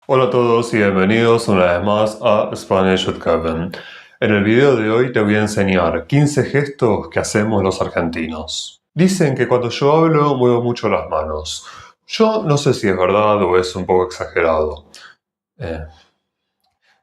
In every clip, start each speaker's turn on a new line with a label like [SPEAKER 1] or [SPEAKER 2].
[SPEAKER 1] Hola a todos y bienvenidos una vez más a Spanish with Kevin. En el video de hoy te voy a enseñar 15 gestos que hacemos los argentinos. Dicen que cuando yo hablo muevo mucho las manos. Yo no sé si es verdad o es un poco exagerado.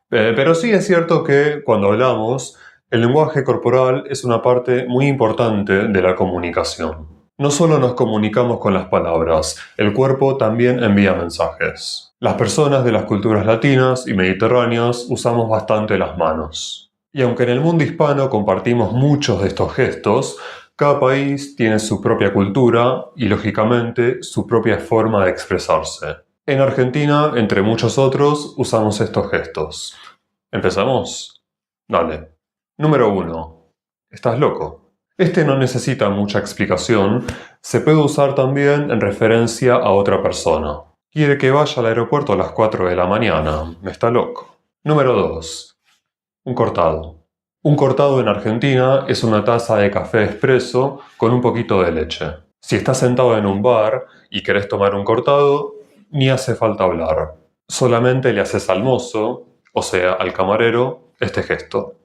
[SPEAKER 1] Pero sí es cierto que cuando hablamos, el lenguaje corporal es una parte muy importante de la comunicación. No solo nos comunicamos con las palabras, el cuerpo también envía mensajes. Las personas de las culturas latinas y mediterráneas usamos bastante las manos. Y aunque en el mundo hispano compartimos muchos de estos gestos, cada país tiene su propia cultura y, lógicamente, su propia forma de expresarse. En Argentina, entre muchos otros, usamos estos gestos. ¿Empezamos? Dale. Número 1. ¿Estás loco? Este no necesita mucha explicación. Se puede usar también en referencia a otra persona. Quiere que vaya al aeropuerto a las 4 de la mañana. ¿Está loco? Número 2. Un cortado. Un cortado en Argentina es una taza de café expreso con un poquito de leche. Si estás sentado en un bar y querés tomar un cortado, ni hace falta hablar. Solamente le haces al mozo, o sea, al camarero, este gesto.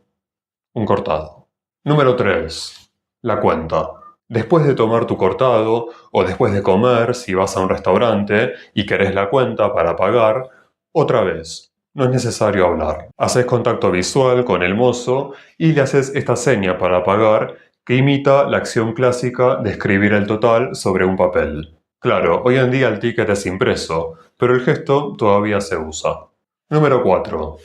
[SPEAKER 1] Un cortado. Número 3. La cuenta. Después de tomar tu cortado, o después de comer, si vas a un restaurante y querés la cuenta para pagar, otra vez. No es necesario hablar. Haces contacto visual con el mozo y le haces esta seña para pagar que imita la acción clásica de escribir el total sobre un papel. Claro, hoy en día el ticket es impreso, pero el gesto todavía se usa. Número 4.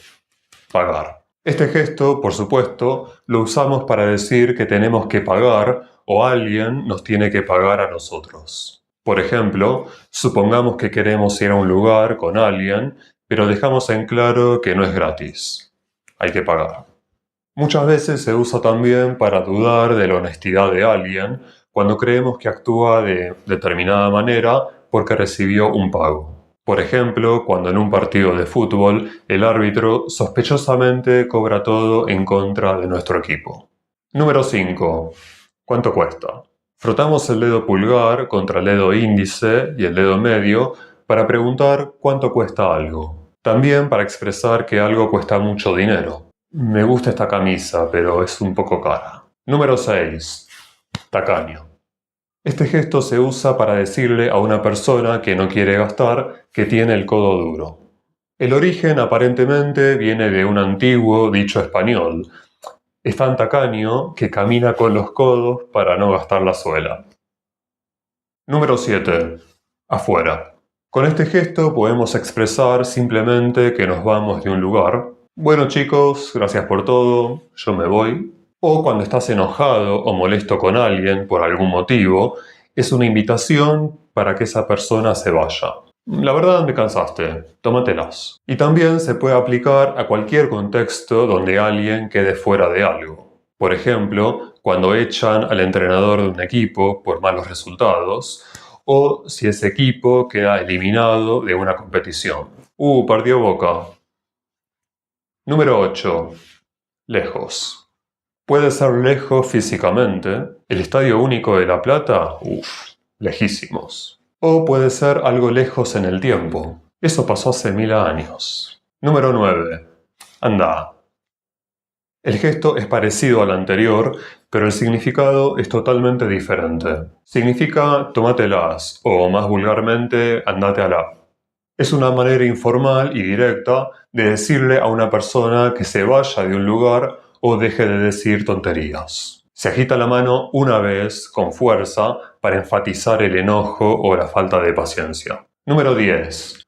[SPEAKER 1] Pagar. Este gesto, por supuesto, lo usamos para decir que tenemos que pagar o alguien nos tiene que pagar a nosotros. Por ejemplo, supongamos que queremos ir a un lugar con alguien, pero dejamos en claro que no es gratis. Hay que pagar. Muchas veces se usa también para dudar de la honestidad de alguien cuando creemos que actúa de determinada manera porque recibió un pago. Por ejemplo, cuando en un partido de fútbol el árbitro sospechosamente cobra todo en contra de nuestro equipo. Número 5. ¿Cuánto cuesta? Frotamos el dedo pulgar contra el dedo índice y el dedo medio para preguntar cuánto cuesta algo. También para expresar que algo cuesta mucho dinero. Me gusta esta camisa, pero es un poco cara. Número 6. Tacaño. Este gesto se usa para decirle a una persona que no quiere gastar que tiene el codo duro. El origen aparentemente viene de un antiguo dicho español. Es tan tacaño que camina con los codos para no gastar la suela. Número 7. Afuera. Con este gesto podemos expresar simplemente que nos vamos de un lugar. Bueno chicos, gracias por todo, yo me voy. O cuando estás enojado o molesto con alguien por algún motivo, es una invitación para que esa persona se vaya. La verdad me cansaste, tómatelas. Y también se puede aplicar a cualquier contexto donde alguien quede fuera de algo. Por ejemplo, cuando echan al entrenador de un equipo por malos resultados, o si ese equipo queda eliminado de una competición. Perdió Boca. Número 8. Lejos. Puede ser lejos físicamente. El Estadio Único de La Plata, lejísimos. O puede ser algo lejos en el tiempo. Eso pasó hace 1000 años. Número 9. Anda. El gesto es parecido al anterior, pero el significado es totalmente diferente. Significa tómatelas, o más vulgarmente, andate a la. Es una manera informal y directa de decirle a una persona que se vaya de un lugar o deje de decir tonterías. Se agita la mano una vez, con fuerza, para enfatizar el enojo o la falta de paciencia. Número 10.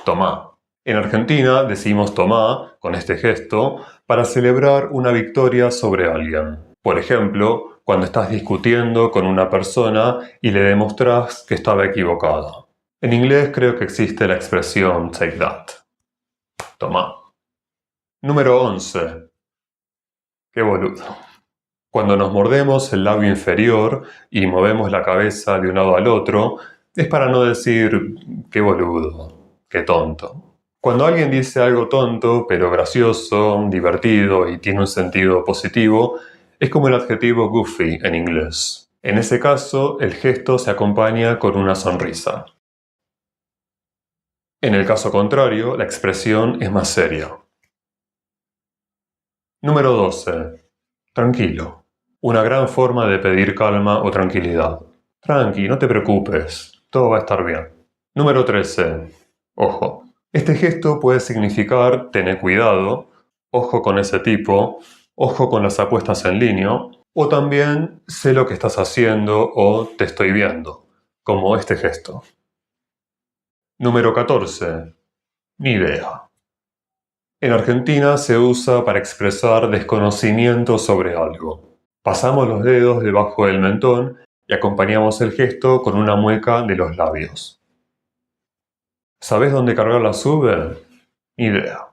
[SPEAKER 1] Tomá. En Argentina decimos tomá, con este gesto, para celebrar una victoria sobre alguien. Por ejemplo, cuando estás discutiendo con una persona y le demostrás que estaba equivocada. En inglés creo que existe la expresión take that. Tomá. Número 11. Qué boludo. Cuando nos mordemos el labio inferior y movemos la cabeza de un lado al otro, es para no decir qué boludo, qué tonto. Cuando alguien dice algo tonto, pero gracioso, divertido y tiene un sentido positivo, es como el adjetivo goofy en inglés. En ese caso, el gesto se acompaña con una sonrisa. En el caso contrario, la expresión es más seria. Número 12. Tranquilo. Una gran forma de pedir calma o tranquilidad. Tranqui, no te preocupes, todo va a estar bien. Número 13. Ojo. Este gesto puede significar tener cuidado, ojo con ese tipo, ojo con las apuestas en línea, o también sé lo que estás haciendo o te estoy viendo, como este gesto. Número 14. Ni idea. En Argentina se usa para expresar desconocimiento sobre algo. Pasamos los dedos debajo del mentón y acompañamos el gesto con una mueca de los labios. ¿Sabés dónde cargar la sube? Ni idea.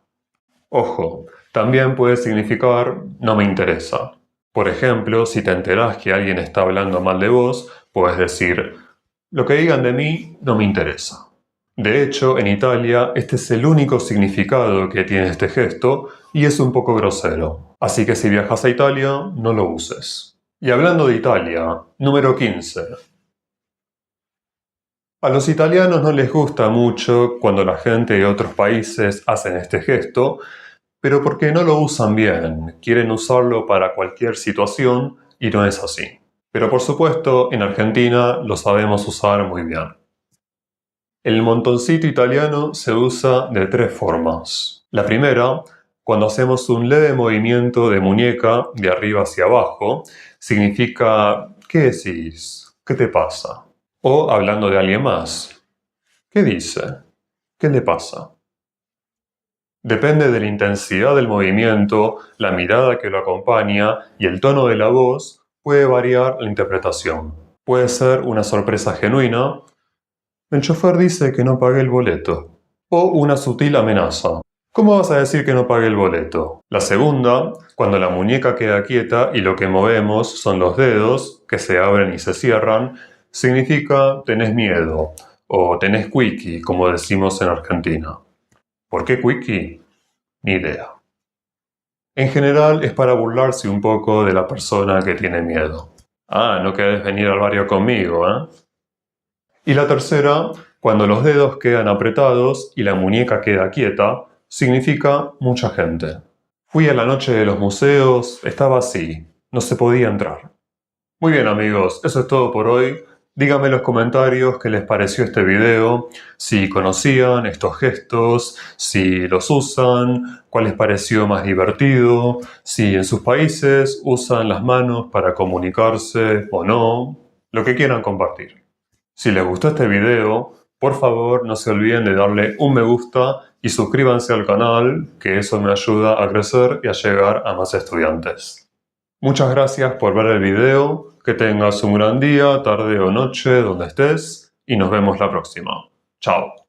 [SPEAKER 1] Ojo, también puede significar no me interesa. Por ejemplo, si te enterás que alguien está hablando mal de vos, puedes decir lo que digan de mí no me interesa. De hecho, en Italia este es el único significado que tiene este gesto y es un poco grosero. Así que si viajas a Italia, no lo uses. Y hablando de Italia, número 15. A los italianos no les gusta mucho cuando la gente de otros países hacen este gesto, pero porque no lo usan bien, quieren usarlo para cualquier situación y no es así. Pero por supuesto, en Argentina lo sabemos usar muy bien. El montoncito italiano se usa de tres formas. La primera, cuando hacemos un leve movimiento de muñeca de arriba hacia abajo, significa ¿qué decís? ¿Qué te pasa? O hablando de alguien más. ¿Qué dice? ¿Qué le pasa? Depende de la intensidad del movimiento, la mirada que lo acompaña y el tono de la voz, puede variar la interpretación. Puede ser una sorpresa genuina. El chofer dice que no pagué el boleto. O una sutil amenaza. ¿Cómo vas a decir que no pagué el boleto? La segunda, cuando la muñeca queda quieta y lo que movemos son los dedos, que se abren y se cierran, significa tenés miedo, o tenés quickie, como decimos en Argentina. ¿Por qué quickie? Ni idea. En general es para burlarse un poco de la persona que tiene miedo. Ah, no querés venir al barrio conmigo, ¿eh? Y la tercera, cuando los dedos quedan apretados y la muñeca queda quieta, significa mucha gente. Fui a la noche de los museos, estaba así, no se podía entrar. Muy bien amigos, eso es todo por hoy. Díganme en los comentarios qué les pareció este video, si conocían estos gestos, si los usan, cuál les pareció más divertido, si en sus países usan las manos para comunicarse o no, lo que quieran compartir. Si les gustó este video, por favor no se olviden de darle un me gusta y suscríbanse al canal, que eso me ayuda a crecer y a llegar a más estudiantes. Muchas gracias por ver el video, que tengas un gran día, tarde o noche, donde estés, y nos vemos la próxima. Chao.